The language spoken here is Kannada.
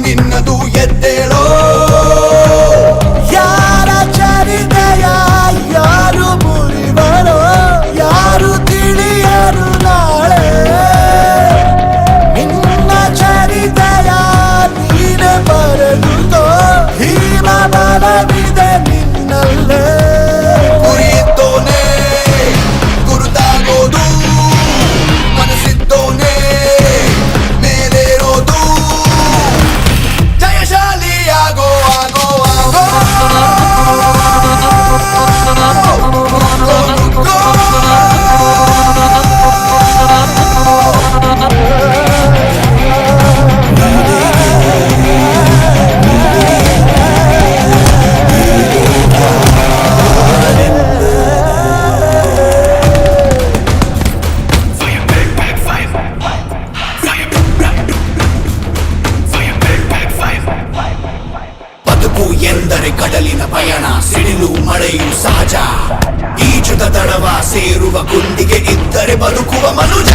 ನಿನ್ನದು ಎದ್ದೇಳೋ ಯಾರ ಚರಿತೆಯ ಯಾರು ಮುರಿವರೋ ಯಾರು ತಿಳಿಯರು ನಾಳೆ ನಿನ್ನ ಚರಿತೆಯ ನೀನೆ ಬರೆದುಕೋ ಹಿಮ ಬಲವಿದೆ ನಿನ್ನಲ್ಲೇ ಗುರಿಯಿದ್ದೋನೆ ಗುರುತಾಗೋದು ಮನಸ್ಸಿದ್ದೋನೆ ಮೇಲೇರೋದು ಜಯಶಾಲಿಯಾಗೋ ಆಗೋ ಆಗೋ ಬದುಕು ಎಂದರೆ ಕಡಲಿನ ಪಯಣ ಸಿಡಿಲು ಮಳೆಯು ಸಹಜ ಈಜುದ ದಡವ ಸೇರುವ ಗುಂಡಿಗೆ ಇದ್ದರೆ ಬದುಕುವ ಮನುಜ